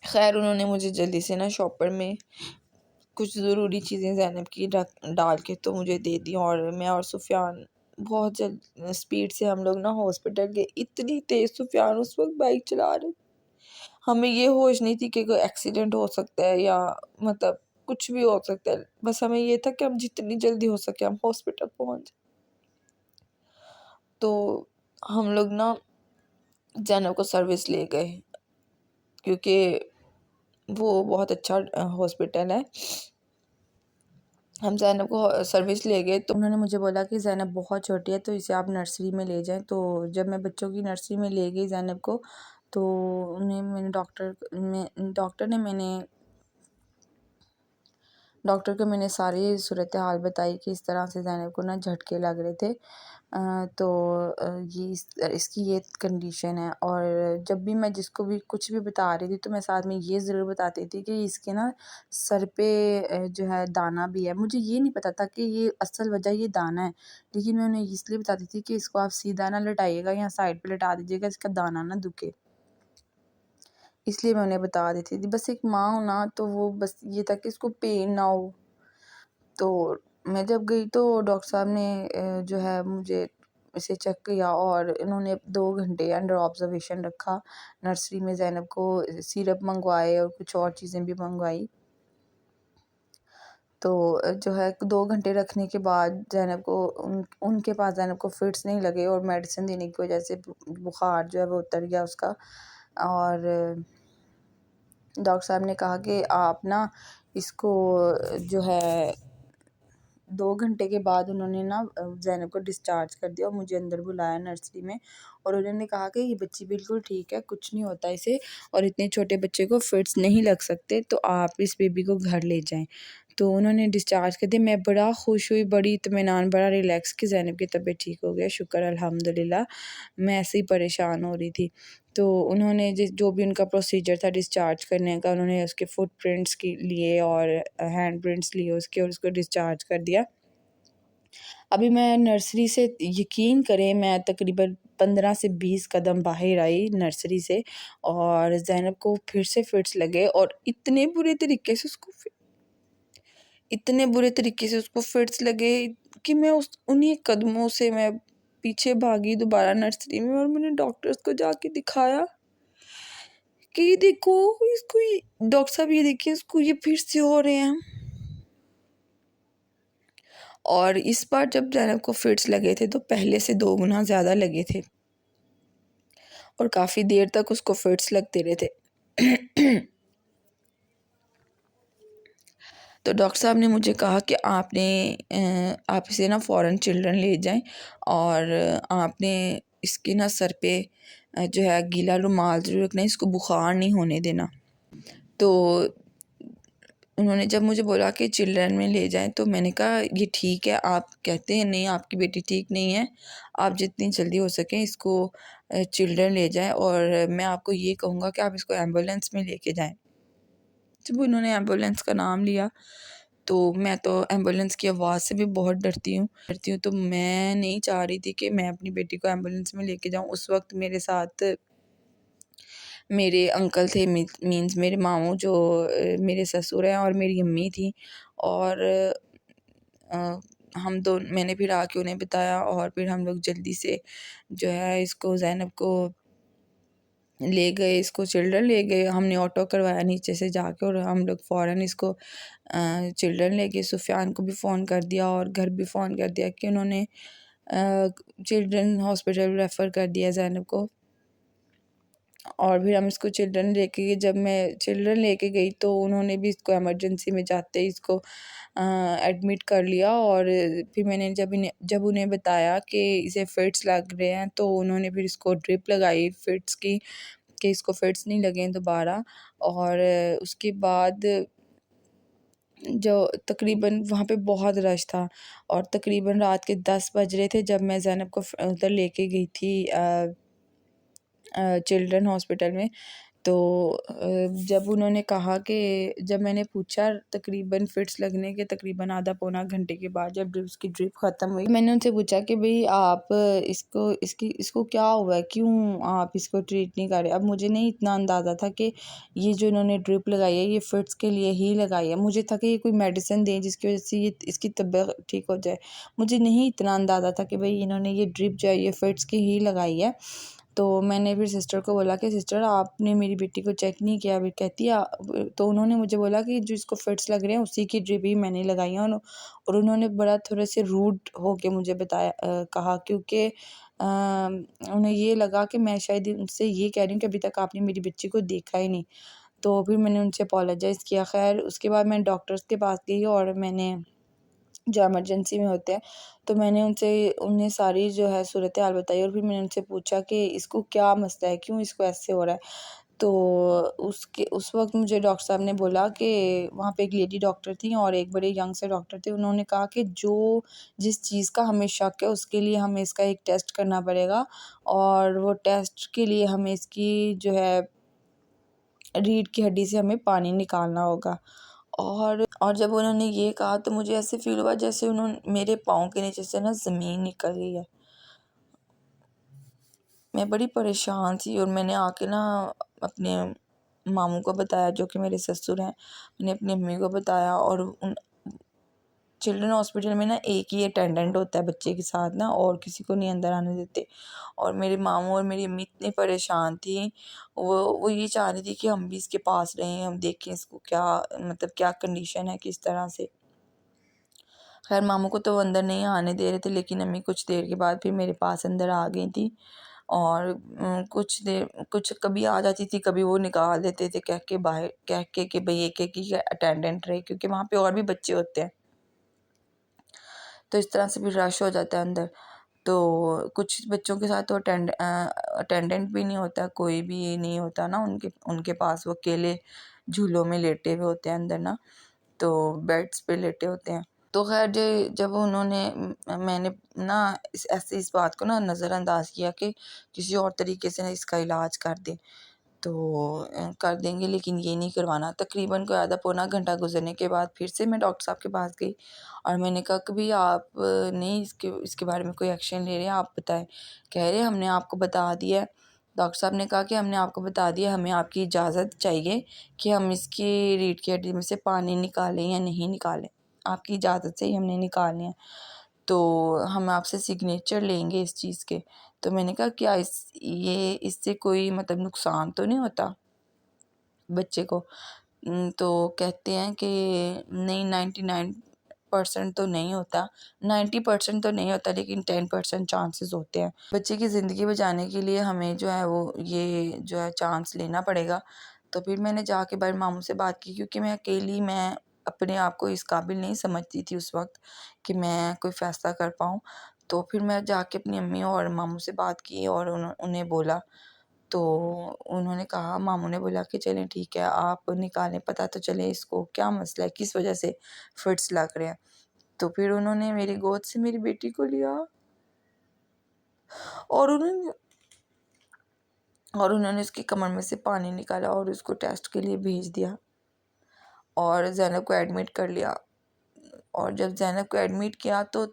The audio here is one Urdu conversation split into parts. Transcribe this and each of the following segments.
خیر انہوں نے مجھے جلدی سے نا شاپر میں کچھ ضروری چیزیں زینب کی ڈال کے تو مجھے دے دی، اور میں اور سفیان بہت جلد اسپیڈ سے ہم لوگ نا ہاسپٹل گئے۔ اتنی تیز سفیان اس وقت بائک چلا رہے، ہمیں یہ ہوش نہیں تھی کہ کوئی ایکسیڈنٹ ہو سکتا ہے یا مطلب کچھ بھی ہو سکتا ہے، بس ہمیں یہ تھا کہ ہم جتنی جلدی ہو سکے ہم ہاسپٹل پہنچ جائیں۔ تو ہم لوگ نا زینب کو سروس لے گئے کیونکہ وہ بہت اچھا ہاسپٹل ہے۔ ہم زینب کو سروس لے گئے تو انہوں نے مجھے بولا کہ زینب بہت چھوٹی ہے تو اسے آپ نرسری میں لے جائیں۔ تو جب میں بچوں کی نرسری میں لے گئی زینب کو، تو میں نے ڈاکٹر کو میں نے ساری صورتحال بتائی کہ اس طرح سے زینب کو نا جھٹکے لگ رہے تھے، تو اس کی یہ کنڈیشن ہے۔ اور جب بھی میں جس کو بھی کچھ بھی بتا رہی تھی تو میں ساتھ میں یہ ضرور بتاتی تھی کہ اس کے نا سر پہ جو ہے دانہ بھی ہے۔ مجھے یہ نہیں پتا تھا کہ یہ اصل وجہ یہ دانہ ہے، لیکن میں انہیں اس لیے بتاتی تھی کہ اس کو آپ سیدھا نہ لٹائیے گا یا سائڈ پہ لٹا دیجیے گا، اس کا دانہ نہ دکھے، اس لیے میں انہیں بتا دیتی تھی۔ بس ایک ماں ہونا تو وہ بس یہ تھا کہ اس کو پین نہ ہو۔ تو میں جب گئی تو ڈاکٹر صاحب نے جو ہے مجھے اسے چیک کیا، اور انہوں نے 2 گھنٹے انڈر آبزرویشن رکھا نرسری میں۔ زینب کو سیرپ منگوائے اور کچھ اور چیزیں بھی منگوائی۔ تو جو ہے 2 گھنٹے رکھنے کے بعد زینب کو ان کے پاس زینب کو فٹس نہیں لگے، اور میڈیسن دینے کی وجہ سے بخار جو ہے وہ اتر گیا اس کا۔ اور ڈاکٹر صاحب نے کہا کہ آپ نا اس کو جو ہے 2 گھنٹے کے بعد انہوں نے نا زینب کو ڈسچارج کر دیا اور مجھے اندر بلایا نرسری میں، اور انہوں نے کہا کہ یہ بچی بالکل ٹھیک ہے، کچھ نہیں ہوتا اسے، اور اتنے چھوٹے بچے کو فٹس نہیں لگ سکتے، تو آپ اس بیبی کو گھر لے جائیں۔ تو انہوں نے ڈسچارج کر دیا۔ میں بڑا خوش ہوئی، بڑی اطمینان، بڑا ریلیکس کہ زینب کی طبیعت ٹھیک ہو گیا، شکر الحمدللہ۔ میں ایسے ہی پریشان ہو رہی تھی۔ تو انہوں نے جو بھی ان کا پروسیجر تھا ڈسچارج کرنے کا، انہوں نے اس کے فٹ پرنٹس لیے اور ہینڈ پرنٹس لیے اس کے، اور اس کو ڈسچارج کر دیا۔ ابھی میں نرسری سے، یقین کریں میں تقریباً 15 سے 20 قدم باہر آئی نرسری سے، اور زینب کو پھر سے فٹس لگے، اور اتنے برے طریقے سے اس کو فٹس لگے کہ میں انہی قدموں سے میں پیچھے بھاگی دوبارہ نرسری میں، اور میں نے ڈاکٹرز کو جا کے دکھایا کہ یہ دیکھو اس کو، ڈاکٹر صاحب یہ دیکھیں اس کو یہ پھر سے ہو رہے ہیں۔ اور اس بار جب زینب کو فٹس لگے تھے تو پہلے سے 2 گنا زیادہ لگے تھے، اور کافی دیر تک اس کو فٹس لگتے رہے تھے۔ تو ڈاکٹر صاحب نے مجھے کہا کہ آپ اسے نا فوراً چلڈرن لے جائیں، اور آپ نے اس کے نا سر پہ جو ہے گیلا رومال ضرور رکھنا ہے، اس کو بخار نہیں ہونے دینا۔ تو انہوں نے جب مجھے بولا کہ چلڈرن میں لے جائیں تو میں نے کہا یہ ٹھیک ہے، آپ کہتے ہیں نہیں آپ کی بیٹی ٹھیک نہیں ہے، آپ جتنی جلدی ہو سکیں اس کو چلڈرن لے جائیں، اور میں آپ کو یہ کہوں گا کہ آپ اس کو ایمبولینس میں لے کے جائیں۔ جب انہوں نے ایمبولینس کا نام لیا تو میں تو ایمبولینس کی آواز سے بھی بہت ڈرتی ہوں، تو میں نہیں چاہ رہی تھی کہ میں اپنی بیٹی کو ایمبولینس میں لے کے جاؤں۔ اس وقت میرے ساتھ میرے انکل تھے، مینز میرے ماموں جو میرے سسر ہیں، اور میری امی تھی، اور میں نے پھر آ کے انہیں بتایا، اور پھر ہم لوگ جلدی سے جو ہے اس کو زینب کو لے گئے، اس کو چلڈرن لے گئے۔ ہم نے آٹو کروایا نیچے سے جا کے، اور ہم لوگ فوراً اس کو چلڈرن لے گئے۔ سفیان کو بھی فون کر دیا اور گھر بھی فون کر دیا کہ انہوں نے چلڈرن ہاسپٹل ریفر کر دیا زینب کو۔ اور پھر ہم اس کو چلڈرن لے کے گئے۔ جب میں چلڈرن لے کے گئی تو انہوں نے بھی اس کو ایمرجنسی میں جاتے ہی اس کو ایڈمٹ کر لیا، اور پھر میں نے جب انہیں بتایا کہ اسے فٹس لگ رہے ہیں تو انہوں نے پھر اس کو ڈرپ لگائی فٹس کی کہ اس کو فٹس نہیں لگیں دوبارہ۔ اور اس کے بعد جو تقریباً وہاں پہ بہت رش تھا، اور تقریباً رات کے 10 بج رہے تھے جب میں زینب کو ادھر لے کے گئی تھی چلڈرن ہاسپٹل میں۔ تو جب انہوں نے کہا کہ جب میں نے پوچھا تقریباً فٹس لگنے کے تقریباً آدھا پونا گھنٹے کے بعد جب اس کی ڈرپ ختم ہوئی، میں نے ان سے پوچھا کہ بھئی آپ اس کو کیا ہوا ہے، کیوں آپ اس کو ٹریٹ نہیں کر رہے؟ اب مجھے نہیں اتنا اندازہ تھا کہ یہ جو انہوں نے ڈرپ لگائی ہے یہ فٹس کے لیے ہی لگائی ہے، مجھے تھا کہ یہ کوئی میڈیسن دیں جس کی وجہ سے یہ اس کی طبیعت ٹھیک ہو جائے، مجھے نہیں اتنا اندازہ تھا کہ بھئی انہوں نے یہ ڈرپ جو ہے یہ فٹس کی ہی لگائی ہے۔ تو میں نے پھر سسٹر کو بولا کہ سسٹر آپ نے میری بیٹی کو چیک نہیں کیا؟ ابھی کہتی ہے، تو انہوں نے مجھے بولا کہ جو اس کو فٹس لگ رہے ہیں اسی کی ڈرپ ہی میں نے لگائی ہیں، اور انہوں نے بڑا تھوڑے سے روڈ ہو کے مجھے بتایا کہا، کیونکہ انہیں یہ لگا کہ میں شاید ان سے یہ کہہ رہی ہوں کہ ابھی تک آپ نے میری بچی کو دیکھا ہی نہیں۔ تو پھر میں نے ان سے اپولوجائز کیا۔ خیر اس کے بعد میں ڈاکٹرز کے پاس گئی اور میں نے جو ایمرجنسی میں ہوتے ہیں تو میں نے انہیں ساری جو ہے صورتحال بتائی، اور پھر میں نے ان سے پوچھا کہ اس کو کیا مسئلہ ہے، کیوں اس کو ایسے ہو رہا ہے؟ تو اس وقت مجھے ڈاکٹر صاحب نے بولا کہ وہاں پہ ایک لیڈی ڈاکٹر تھیں اور ایک بڑے ینگ سے ڈاکٹر تھے، انہوں نے کہا کہ جس چیز کا ہمیں شک ہے اس کے لیے ہمیں اس کا ایک ٹیسٹ کرنا پڑے گا، اور وہ ٹیسٹ کے لیے ہمیں اس کی جو ہے ریڑھ کی ہڈی سے ہمیں پانی نکالنا ہوگا۔ اور جب انہوں نے یہ کہا تو مجھے ایسے فیل ہوا جیسے میرے پاؤں کے نیچے سے نا زمین نکل گئی ہے۔ میں بڑی پریشان تھی، اور میں نے آ کے نا اپنے ماموں کو بتایا جو کہ میرے سسر ہیں، میں نے اپنی امی کو بتایا، اور چلڈرن ہاسپٹل میں نا ایک ہی اٹینڈنٹ ہوتا ہے بچے کے ساتھ نا، اور کسی کو نہیں اندر آنے دیتے، اور میرے ماموں اور میری امی اتنی پریشان تھیں، وہ یہ چاہ رہی تھی کہ ہم بھی اس کے پاس رہیں، ہم دیکھیں اس کو کیا کنڈیشن ہے کس طرح سے۔ خیر ماموں کو تو وہ اندر نہیں آنے دے رہے تھے، لیکن امی کچھ دیر کے بعد پھر میرے پاس اندر آ گئی تھی، اور کچھ کبھی آ جاتی تھی، کبھی وہ نکال دیتے تھے کہہ کے باہر، کہہ کے کہ بھئی ایک ایک ہی اٹینڈنٹ رہے، کیونکہ وہاں پہ اور بھی بچے ہوتے ہیں، تو اس طرح سے بھی رش ہو جاتا ہے اندر۔ تو کچھ بچوں کے ساتھ تو اٹینڈنٹ بھی نہیں ہوتا، کوئی بھی نہیں ہوتا نا ان کے پاس، وہ اکیلے جھولوں میں لیٹے ہوئے ہوتے ہیں اندر نا، تو بیڈس پہ لیٹے ہوتے ہیں۔ تو خیر جب میں نے نا اس بات کو نا نظر انداز کیا کہ کسی اور طریقے سے اس کا علاج کر دیں، تو کر دیں گے، لیکن یہ نہیں کروانا۔ تقریباً کوئی آدھا پونا گھنٹہ گزرنے کے بعد پھر سے میں ڈاکٹر صاحب کے پاس گئی، اور میں نے کہا کہ بھی آپ نہیں اس کے بارے میں کوئی ایکشن لے رہے ہیں، آپ بتائیں۔ کہہ رہے ہم نے آپ کو بتا دیا ہے۔ ڈاکٹر صاحب نے کہا کہ ہم نے آپ کو بتا دیا، ہمیں آپ کی اجازت چاہیے کہ ہم اس کی ریڑھ کی ہڈی میں سے پانی نکالیں یا نہیں نکالیں، آپ کی اجازت سے ہی ہم نے نکالنے ہیں، تو ہم آپ سے سگنیچر لیں گے اس چیز کے۔ تو میں نے کہا کیا اس سے کوئی نقصان تو نہیں ہوتا بچے کو؟ تو کہتے ہیں کہ نہیں 99% تو نہیں ہوتا، 90% تو نہیں ہوتا، لیکن 10% چانسز ہوتے ہیں۔ بچے کی زندگی بچانے کے لیے ہمیں جو ہے وہ یہ جو ہے چانس لینا پڑے گا۔ تو پھر میں نے جا کے بڑے ماموں سے بات کی، کیونکہ میں اپنے آپ کو اس قابل نہیں سمجھتی تھی اس وقت کہ میں کوئی فیصلہ کر پاؤں۔ تو پھر میں جا کے اپنی امی اور ماموں سے بات کی اور انہیں بولا، تو انہوں نے کہا، ماموں نے بولا کہ چلیں ٹھیک ہے آپ نکالیں، پتہ تو چلے اس کو کیا مسئلہ ہے، کس وجہ سے فٹس لگ رہے ہیں۔ تو پھر انہوں نے میری گود سے میری بیٹی کو لیا، اور انہوں نے اس کی کمر میں سے پانی نکالا اور اس کو ٹیسٹ کے لیے بھیج دیا، اور زینب کو ایڈمٹ کر لیا۔ اور جب زینب کو ایڈمٹ کیا تو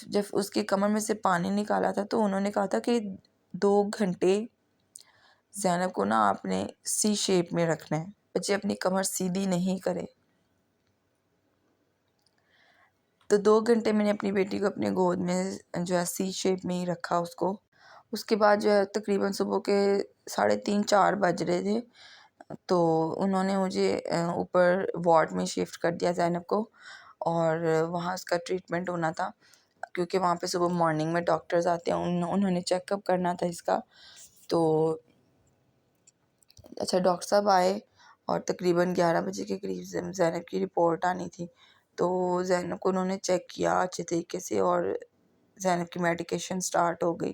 جب اس کی کمر میں سے پانی نکالا تھا تو انہوں نے کہا تھا کہ 2 گھنٹے زینب کو نا آپ نے سی شیپ میں رکھنا ہے، بچے اپنی کمر سیدھی نہیں کرے۔ تو 2 گھنٹے میں نے اپنی بیٹی کو اپنے گود میں جو ہے سی شیپ میں ہی رکھا اس کو۔ اس کے بعد جو ہے تقریباً صبح کے 3:30 4 بج رہے تھے، تو انہوں نے مجھے اوپر وارڈ میں شفٹ کر دیا زینب کو، اور وہاں اس کا ٹریٹمنٹ ہونا تھا، کیونکہ وہاں پہ صبح مارننگ میں ڈاکٹرز آتے ہیں، انہوں نے چیک اپ کرنا تھا اس کا۔ تو اچھا ڈاکٹر صاحب آئے، اور تقریباً 11 بجے کے قریب زینب کی رپورٹ آنی تھی، تو زینب کو انہوں نے چیک کیا اچھے طریقے سے، اور زینب کی میڈیکیشن سٹارٹ ہو گئی۔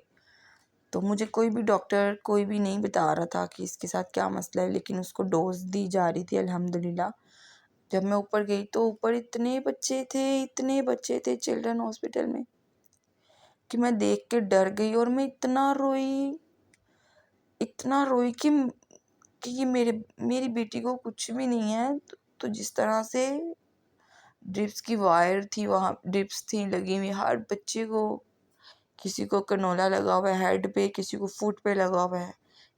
تو مجھے کوئی بھی ڈاکٹر کوئی بھی نہیں بتا رہا تھا کہ اس کے ساتھ کیا مسئلہ ہے، لیکن اس کو ڈوز دی جا رہی تھی الحمدللہ۔ جب میں اوپر گئی تو اوپر اتنے بچے تھے چلڈرن ہاسپٹل میں کہ میں دیکھ کے ڈر گئی، اور میں اتنا روئی کہ کہ یہ میری بیٹی کو کچھ بھی نہیں ہے. تو جس طرح سے ڈرپس کی وائر تھی، وہاں ڈرپس تھیں لگی ہوئی ہر بچے کو، کسی کو کنولا لگا ہوا ہے ہیڈ پہ، کسی کو فٹ پہ لگا ہوا ہے،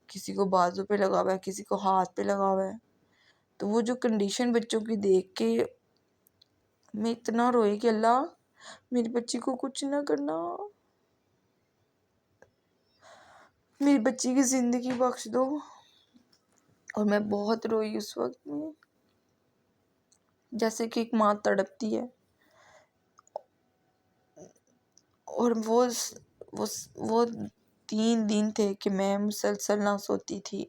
کسی کو بازو پہ لگا ہوا ہے، کسی کو ہاتھ پہ لگا ہوا ہے. تو وہ جو کنڈیشن بچوں کی دیکھ کے میں اتنا روئی کہ اللہ میری بچی کو کچھ نہ کرنا، میری بچی کی زندگی بخش دو. اور میں بہت روئی اس وقت میں، جیسے کہ ایک ماں تڑپتی ہے. اور وہ 3 دن تھے کہ میں مسلسل نہ سوتی تھی.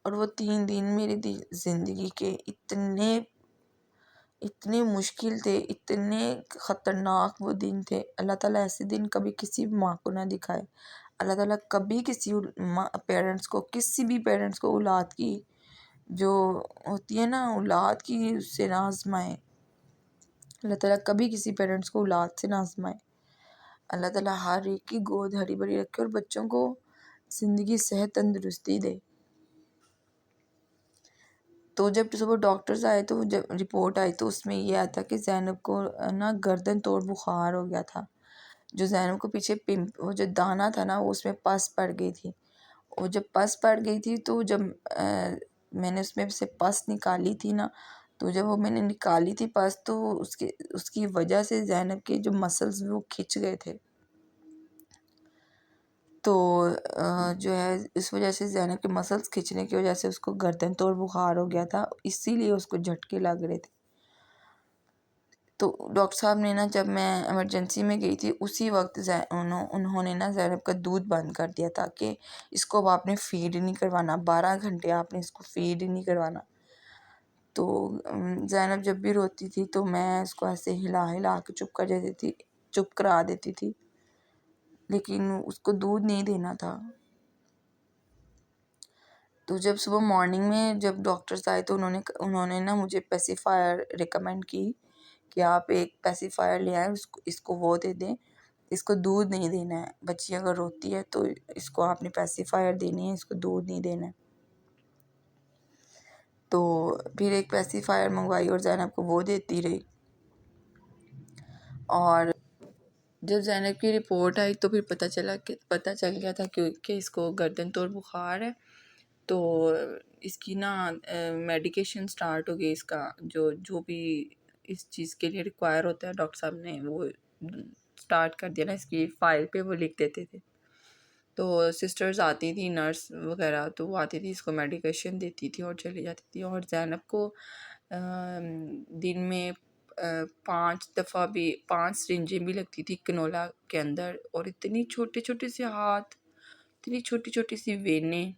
اور وہ 3 دن میری زندگی کے اتنے مشکل تھے، اتنے خطرناک وہ دن تھے. اللہ تعالیٰ ایسے دن کبھی کسی بھی ماں کو نہ دکھائے. اللہ تعالیٰ کبھی کسی پیرنٹس کو، کسی بھی پیرنٹس کو اولاد کی جو ہوتی ہے نا اولاد کی سے نہ آزمائے. اللہ تعالیٰ کبھی کسی پیرنٹس کو اولاد سے نہ آزمائے. اللہ تعالیٰ ہر ایک کی گود ہری بھری رکھے اور بچوں کو زندگی صحت تندرستی دے. تو جب صبح ڈاکٹرز آئے تو جب رپورٹ آئی تو اس میں یہ آیا تھا کہ زینب کو نا گردن توڑ بخار ہو گیا تھا. جو زینب کو پیچھے وہ جو دانہ تھا نا وہ اس میں پس پڑ گئی تھی. وہ جب پس پڑ گئی تھی تو جب میں نے اس میں سے پس نکالی تھی نا، تو جب وہ میں نے نکالی تھی پس تو اس کی وجہ سے زینب کے جو مسلز وہ کھچ گئے تھے. تو جو ہے اس وجہ سے زینب کے مسلز کھچنے کی وجہ سے اس کو گردن توڑ بخار ہو گیا تھا، اسی لیے اس کو جھٹکے لگ رہے تھے. تو ڈاکٹر صاحب نے نا جب میں ایمرجنسی میں گئی تھی اسی وقت انہوں نے نا زینب کا دودھ بند کر دیا تھا کہ اس کو اب آپ نے فیڈ نہیں کروانا، 12 گھنٹے آپ نے اس کو فیڈ نہیں کروانا. تو زینب جب بھی روتی تھی تو میں اس کو ایسے ہلا ہلا کے چپ کرا دیتی تھی، لیکن اس کو دودھ نہیں دینا تھا. تو جب صبح مارننگ میں جب ڈاکٹرز آئے تو انہوں نے نا مجھے پیسیفائر ریکمینڈ کی کہ آپ ایک پیسیفائر لے آئیں، اس کو وہ دے دیں، اس کو دودھ نہیں دینا ہے. بچی اگر روتی ہے تو اس کو آپ نے پیسیفائر دینی ہے، اس کو دودھ نہیں دینا ہے. تو پھر ایک پیسیفائر منگوائی اور زینب کو وہ دیتی رہی. اور جب زینب کی رپورٹ آئی تو پھر پتہ چل گیا تھا کہ اس کو گردن توڑ بخار ہے. تو اس کی نا میڈیکیشن سٹارٹ ہو گئی، اس کا جو بھی اس چیز کے لیے ریکوائر ہوتا ہے ڈاکٹر صاحب نے وہ سٹارٹ کر دیا نا، اس کی فائل پہ وہ لکھ دیتے تھے. تو سسٹرز آتی تھی، نرس وغیرہ، تو وہ آتی تھی اس کو میڈیکیشن دیتی تھی اور چلی جاتی تھی. اور زینب کو دن میں 5 سرنجیں بھی لگتی تھی کنولا کے اندر، اور اتنی چھوٹے چھوٹے سے ہاتھ، اتنی چھوٹی چھوٹی سی وینیں.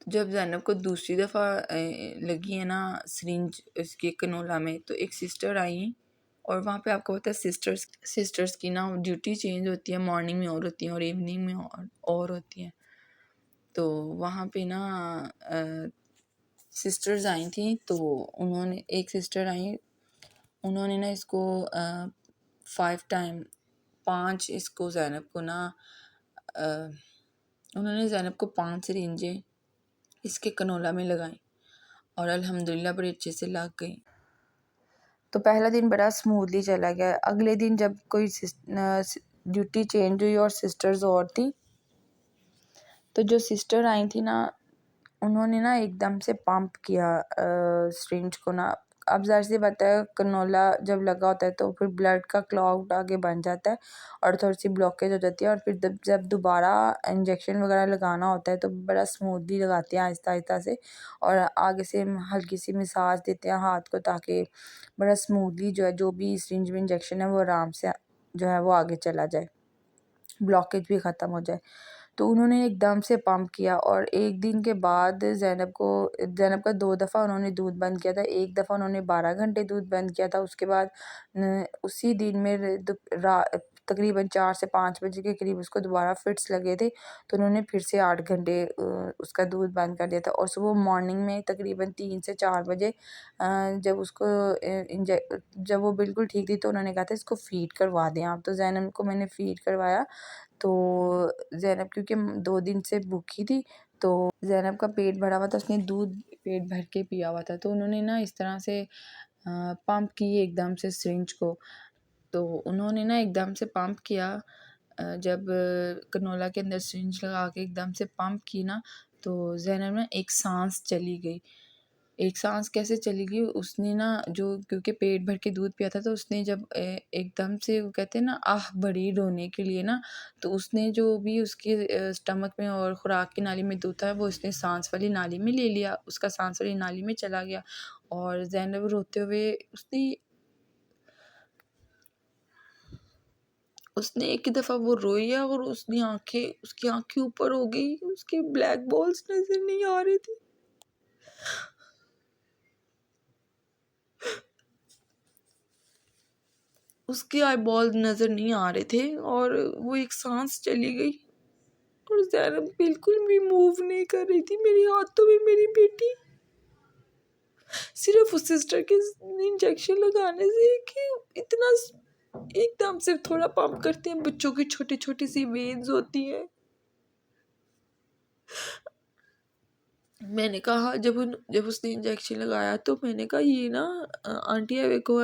جب زینب کو دوسری دفعہ لگی ہے نا سرنج اس کے کنولا میں، تو ایک سسٹر آئیں، اور وہاں پہ آپ کو پتہ ہے سسٹرز کی نا ڈیوٹی چینج ہوتی ہے، مارننگ میں اور ہوتی ہیں اور ایوننگ میں اور ہوتی ہیں. تو وہاں پہ نا سسٹرز آئی تھیں، تو ایک سسٹر آئیں، انہوں نے نا اس کو 5 اس کو زینب کو نا انہوں نے زینب کو 5 سرنجیں اس کے کنولا میں لگائیں، اور الحمدللہ بڑے اچھے سے لگ گئیں. تو پہلا دن بڑا سموتھلی چلا گیا. اگلے دن جب کوئی ڈیوٹی چینج ہوئی اور سسٹرز اور تھیں، تو جو سسٹر آئی تھی نا انہوں نے نا ایک دم سے پمپ کیا سرنج کو نا. اب ظاہر سی بات ہے کنولا جب لگا ہوتا ہے تو پھر بلڈ کا کلاٹ آگے بن جاتا ہے اور تھوڑی سی بلاکیج ہو جاتی ہے، اور پھر جب دوبارہ انجیکشن وغیرہ لگانا ہوتا ہے تو بڑا سموتھلی لگاتے ہیں آہستہ آہستہ سے، اور آگے سے ہلکی سی مساج دیتے ہیں ہاتھ کو تاکہ بڑا سموتھلی جو بھی سرنج میں انجیکشن ہے وہ آرام سے جو ہے وہ آگے چلا جائے، بلاکیج بھی ختم ہو جائے. تو انہوں نے ایک دم سے پمپ کیا، اور ایک دن کے بعد زینب کا 2 دفعہ انہوں نے دودھ بند کیا تھا. ایک دفعہ انہوں نے 12 گھنٹے دودھ بند کیا تھا، اس کے بعد اسی دن میں تقریباً 4 سے 5 بجے کے قریب اس کو دوبارہ فٹس لگے تھے، تو انہوں نے پھر سے 8 گھنٹے اس کا دودھ بند کر دیا تھا. اور صبح مارننگ میں تقریباً 3 سے 4 بجے جب وہ بالکل ٹھیک تھی تو انہوں نے کہا تھا اس کو فیڈ کروا دیں آپ. تو زینب کو میں نے فیڈ کروایا. تو زینب کیونکہ 2 دن سے بھوکی تھی تو زینب کا پیٹ بھرا ہوا تھا، اس نے دودھ پیٹ بھر کے پیا ہوا تھا، تو انہوں نے نا اس طرح سے پمپ کی ایک دم سے سرنج کو، تو انہوں نے نا ایک دم سے پمپ کیا، جب کنولا کے اندر سرنج لگا کے ایک دم سے پمپ کی نا تو زینب میں ایک سانس چلی گئی۔ ایک سانس کیسے چلی گئی، اس نے نا جو کیونکہ پیٹ بھر کے دودھ پیا تھا تو اس نے جب ایک دم سے وہ کہتے ہیں نا بڑی رونے کے لیے نا، تو اس نے جو بھی اس کے اسٹمک میں اور خوراک کی نالی میں دودھ تھا وہ اس نے سانس والی نالی میں لے لیا، اس کا سانس والی نالی میں چلا گیا، اور زینب روتے ہوئے اس نے ایک دفعہ وہ روئی اور اس کی آنکھیں اوپر ہو گئی، اس کے بلیک بالز نظر نہیں آ رہے تھے، اس کے آئی بال نظر نہیں آ رہے تھے، اور وہ ایک سانس چلی گئی اور زینب بالکل بھی موو نہیں کر رہی تھی میری ہاتھوں میں، میری بیٹی صرف اس سسٹر کے انجیکشن لگانے سے کہ اتنا ایک دم سے تھوڑا پمپ کرتے ہیں، بچوں کی چھوٹی چھوٹی سی وینز ہوتی ہیں۔ میں نے کہا جب اس نے انجیکشن لگایا تو میں نے کہا یہ نا آنٹی ہے کو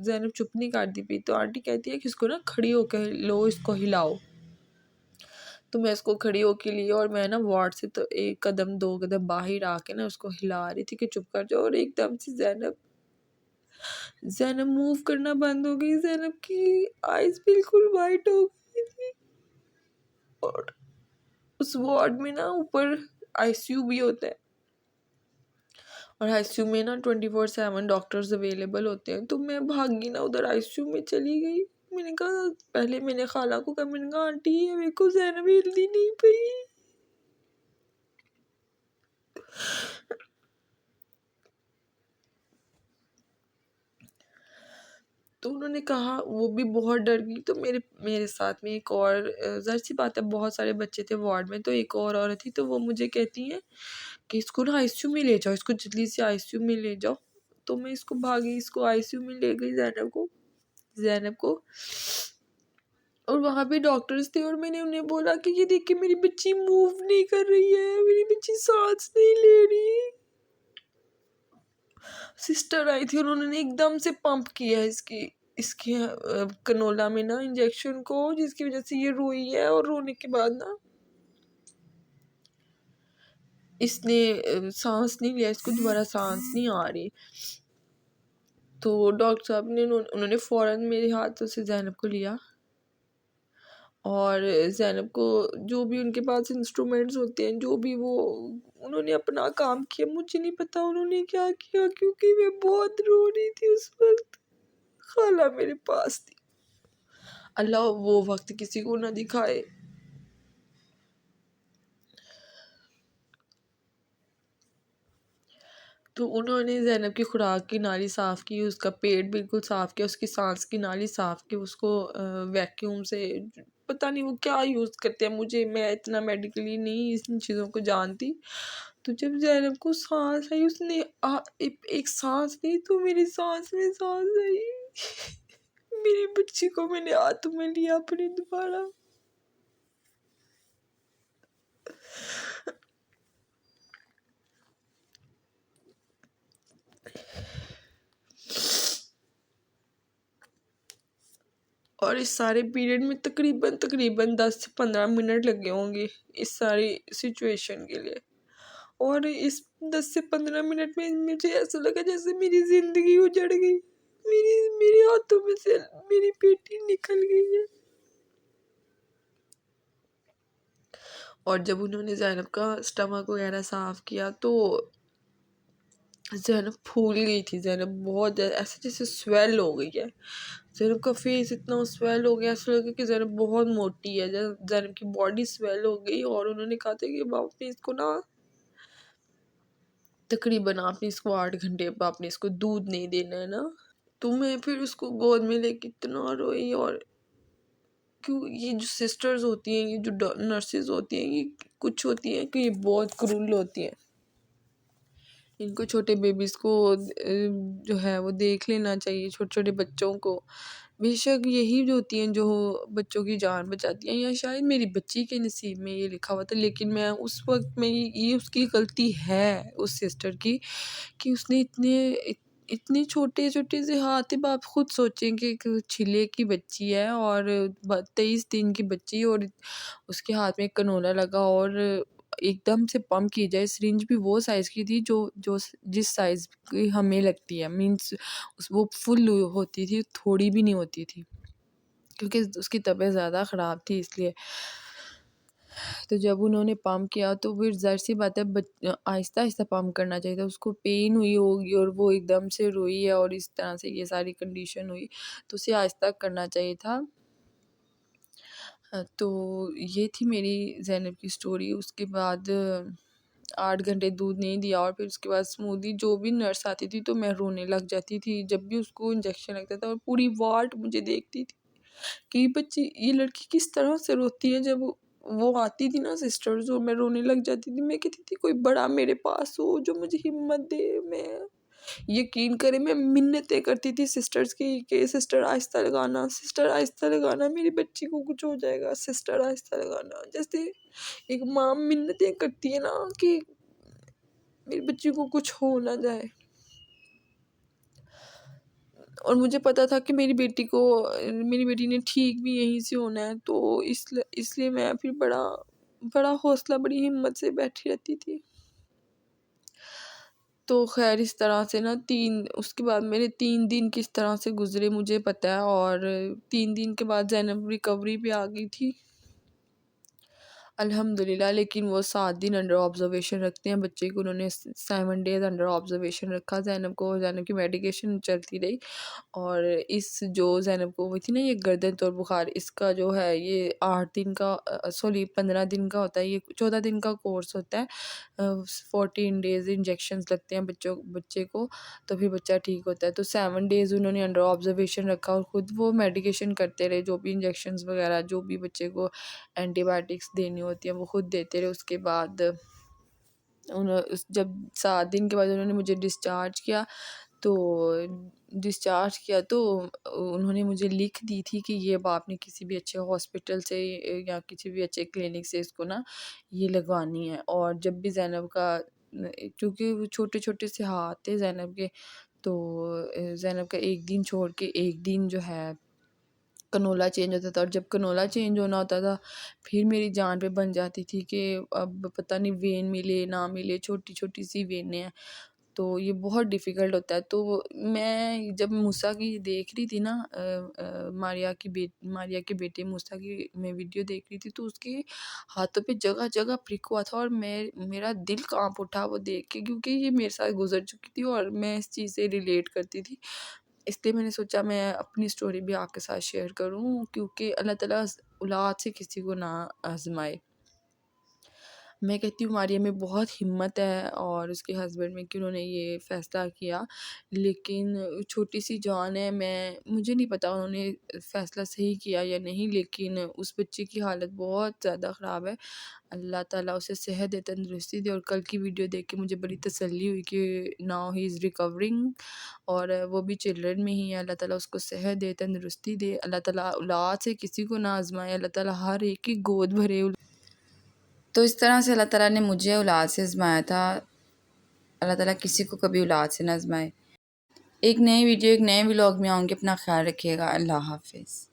زینب چپ نہیں کرتی پئی، تو آنٹی کہتی ہے کہ اس کو نا کھڑی ہو کے لو، اس کو ہلاؤ، تو میں اس کو کھڑی ہو کے لی اور میں نا وارڈ سے تو 1-2 قدم باہر آ کے نا اس کو ہلا رہی تھی کہ چپ کر جاؤ، اور ایک دم سے زینب موو کرنا بند ہو گئی، زینب کی آئیز بالکل وائٹ ہو گئی تھی، اور اس وارڈ میں نا اوپر آئی سی یو بھی ہوتا ہے، اور آئی سی یو میں نا 24/7 ڈاکٹرز اویلیبل ہوتے ہیں، تو میں بھاگی نا ادھر آئی سی یو میں چلی گئی۔ میں نے کہا پہلے میں نے خالہ کو کہا، میں نے کہا آنٹی میرے کو زینب ہلدی نہیں پئی، تو انہوں نے کہا، وہ بھی بہت ڈر گئی، تو میرے ساتھ میں ایک اور ظاہر سی بات ہے بہت سارے بچے تھے وارڈ میں، تو ایک اور عورت تھی، تو وہ مجھے کہتی ہیں کہ اس کو نا آئی سی یو میں لے جاؤ، اس کو جلدی سے آئی سی یو میں لے جاؤ، تو میں اس کو بھاگی، اس کو آئی سی یو میں لے گئی زینب کو، اور وہاں پہ ڈاکٹرز تھے، اور میں نے انہیں بولا کہ یہ دیکھ کے میری بچی موو نہیں کر رہی ہے، میری بچی سانس نہیں لے رہی۔ سسٹر آئی تھی، انہوں نے ایک دم سے پمپ کیا اس کی کنولا میں نا انجیکشن کو، جس کی وجہ سے یہ روئی ہے، اور رونے کے بعد نا اس نے سانس نہیں لیا، اس کو دوبارہ سانس نہیں آ رہی، تو ڈاکٹر صاحب نے انہوں نے فوراً میرے ہاتھوں سے زینب کو لیا، اور زینب کو جو بھی ان کے پاس انسٹرومنٹس ہوتے ہیں، جو بھی وہ انہوں نے اپنا کام کیا، مجھے نہیں پتا انہوں نے کیا کیا، کیونکہ میں بہت رو رہی تھی اس وقت، خالہ میرے پاس تھی، اللہ وہ وقت کسی کو نہ دکھائے۔ تو انہوں نے زینب کی خوراک کی نالی صاف کی، اس کا پیٹ بالکل صاف کیا، اس کی سانس کی نالی صاف کی، اس کو ویکیوم سے، پتہ نہیں وہ کیا یوز کرتے ہیں، میں اتنا میڈیکلی نہیں ان چیزوں کو جانتی، تو جب زینب کو سانس آئی، اس نے ایک سانس لی تو میری سانس میں سانس آئی، میری بچی کو میں نے ہاتھوں میں لیا اپنے دوبارہ، اور اس سارے پیریڈ میں تقریباً 10 سے 15 منٹ لگے ہوں گے اس ساری سچویشن کے لیے، اور اس 10 سے 15 منٹ میں مجھے ایسا لگا جیسے میری زندگی اجڑ گئی، میرے ہاتھوں میں سے میری بیٹی نکل گئی ہے۔ اور جب انہوں نے زینب کا اسٹمک وغیرہ صاف کیا تو زینب پھول گئی تھی، زینب بہت ایسے جیسے سویل ہو گئی ہے، زینب کا فیس اتنا سویل ہو گیا، ایسا لگا کہ زینب بہت موٹی ہے، زینب کی باڈی سویل ہو گئی، اور انہوں نے کہا تھا کہ آپ نے اس کو نا تقریباً آپ نے اس کو 8 گھنٹے آپ نے اس کو دودھ نہیں دینا ہے نا، تو میں پھر اس کو گود میں لے کے اتنا روئی، اور کیوں یہ جو سسٹرز ہوتی ہیں، یہ جو نرسز ہوتی ہیں، یہ کچھ ہوتی ہیں کہ یہ بہت کرول ہوتی ہیں، ان کو چھوٹے بیبیز کو جو ہے وہ دیکھ لینا چاہیے، چھوٹے چھوٹے بچوں کو، بے شک یہی جو ہوتی ہیں جو بچوں کی جان بچاتی ہیں، یا شاید میری بچی کے نصیب میں یہ لکھا ہوا تھا، لیکن میں اس وقت میں یہ اس کی غلطی ہے اس سسٹر کی کہ اس نے اتنے چھوٹے چھوٹے سے ہاتھ، اب آپ خود سوچیں کہ ایک چھلے کی بچی ہے اور 23 دن کی بچی، اور اس کے ہاتھ میں ایک کنولا لگا اور ایک دم سے پمپ کی جائے۔ سرنج بھی وہ سائز کی تھی جو جس سائز کی ہمیں لگتی ہے، مینس وہ فل ہوتی تھی، تھوڑی بھی نہیں ہوتی تھی، کیونکہ اس کی طبیعت زیادہ خراب تھی اس لیے۔ تو جب انہوں نے پمپ کیا تو پھر ظاہر سی بات ہے آہستہ آہستہ پمپ کرنا چاہیے تھا، اس کو پین ہوئی ہوگی اور وہ ایک دم سے روئی ہے اور اس طرح سے یہ ساری کنڈیشن ہوئی، تو اسے آہستہ کرنا چاہیے تھا۔ تو یہ تھی میری زینب کی سٹوری۔ اس کے بعد 8 گھنٹے دودھ نہیں دیا، اور پھر اس کے بعد اسمودی جو بھی نرس آتی تھی تو میں رونے لگ جاتی تھی جب بھی اس کو انجیکشن لگتا تھا، اور پوری وارڈ مجھے دیکھتی تھی کہ یہ بچی، یہ لڑکی کس طرح سے روتی ہے۔ جب وہ آتی تھی نا سسٹرز، اور میں رونے لگ جاتی تھی، میں کہتی تھی کوئی بڑا میرے پاس ہو جو مجھے ہمت دے۔ میں یقین کرے میں منتیں کرتی تھی سسٹرز کی کہ سسٹر آہستہ لگانا، سسٹر آہستہ لگانا، میری بچی کو کچھ ہو جائے گا، سسٹر آہستہ لگانا۔ جیسے ایک ماں منتیں کرتی ہے نا کہ میری بچی کو کچھ ہو نہ جائے۔ اور مجھے پتا تھا کہ میری بیٹی نے ٹھیک بھی یہیں سے ہونا ہے، تو اس لیے میں پھر بڑا حوصلہ، بڑی ہمت سے بیٹھی رہتی تھی۔ تو خیر اس طرح سے نا اس کے بعد میرے 3 دن کس طرح سے گزرے مجھے پتہ ہے، اور 3 دن کے بعد زینب ریکوری پہ آ گئی تھی الحمدللہ، لیکن وہ 7 دن انڈر آبزرویشن رکھتے ہیں بچے کو۔ انہوں نے 7 days انڈر آبزرویشن رکھا زینب کو، زینب کی میڈیکیشن چلتی رہی، اور جو زینب کو ہوئی تھی نا یہ گردن توڑ بخار، اس کا جو ہے یہ 15 دن کا ہوتا ہے، یہ 14 دن کا کورس ہوتا ہے، 14 days انجیکشنز لگتے ہیں بچے کو، تو پھر بچہ ٹھیک ہوتا ہے۔ تو 7 days انہوں نے انڈر آبزرویشن رکھا، اور خود وہ میڈیکیشن کرتے رہے، جو بھی انجیکشنز وغیرہ جو بھی بچے کو اینٹی بایوٹکس دینی ہوتی ہیں وہ خود دیتے رہے۔ اس کے بعد جب 7 دن کے بعد انہوں نے مجھے ڈسچارج کیا تو انہوں نے مجھے لکھ دی تھی کہ یہ اب آپ نے کسی بھی اچھے ہاسپٹل سے یا کسی بھی اچھے کلینک سے اس کو نا یہ لگوانی ہے۔ اور جب بھی زینب کا، کیونکہ وہ چھوٹے چھوٹے سے ہاتھ تھے زینب کے، تو زینب کا ایک دن چھوڑ کے ایک دن جو ہے کنولا چینج ہوتا تھا، اور جب کنولا چینج ہونا ہوتا تھا پھر میری جان پہ بن جاتی تھی کہ اب پتہ نہیں وین ملے نہ ملے، چھوٹی چھوٹی سی وینیں ہیں، تو یہ بہت ڈیفیکلٹ ہوتا ہے۔ تو میں جب موسیٰ کی دیکھ رہی تھی نا، ماریا کے بیٹے موسیٰ کی میں ویڈیو دیکھ رہی تھی، تو اس کے ہاتھوں پہ جگہ جگہ پرک ہوا تھا، اور میرا دل کانپ اٹھا وہ دیکھ کے، کیونکہ یہ میرے ساتھ گزر چکی تھی اور میں اس چیز سے ریلیٹ کرتی تھی۔ اس لیے میں نے سوچا میں اپنی سٹوری بھی آپ کے ساتھ شیئر کروں، کیونکہ اللہ تعالیٰ اولاد سے کسی کو نہ آزمائے۔ میں کہتی ہوں ماریہ میں بہت ہمت ہے اور اس کے ہسبینڈ میں کہ انہوں نے یہ فیصلہ کیا، لیکن چھوٹی سی جان ہے، مجھے نہیں پتا انہوں نے فیصلہ صحیح کیا یا نہیں، لیکن اس بچے کی حالت بہت زیادہ خراب ہے۔ اللہ تعالیٰ اسے صحت دے، تندرستی دے، اور کل کی ویڈیو دیکھ کے مجھے بڑی تسلی ہوئی کہ ناؤ ہی از ریکورنگ، اور وہ بھی چلڈرن میں ہی ہے۔ اللہ تعالیٰ اس کو صحت دے، تندرستی دے، اللہ تعالیٰ اولاد سے کسی کو نہ آزمائے، اللہ تعالیٰ ہر ایک کی گود بھرے۔ تو اس طرح سے اللہ تعالیٰ نے مجھے اولاد سے آزمایا تھا، اللہ تعالیٰ کسی کو کبھی اولاد سے نہ آزمائے۔ ایک نئی ویڈیو ایک نئے ولاگ میں آؤں گی، اپنا خیال رکھیے گا، اللہ حافظ۔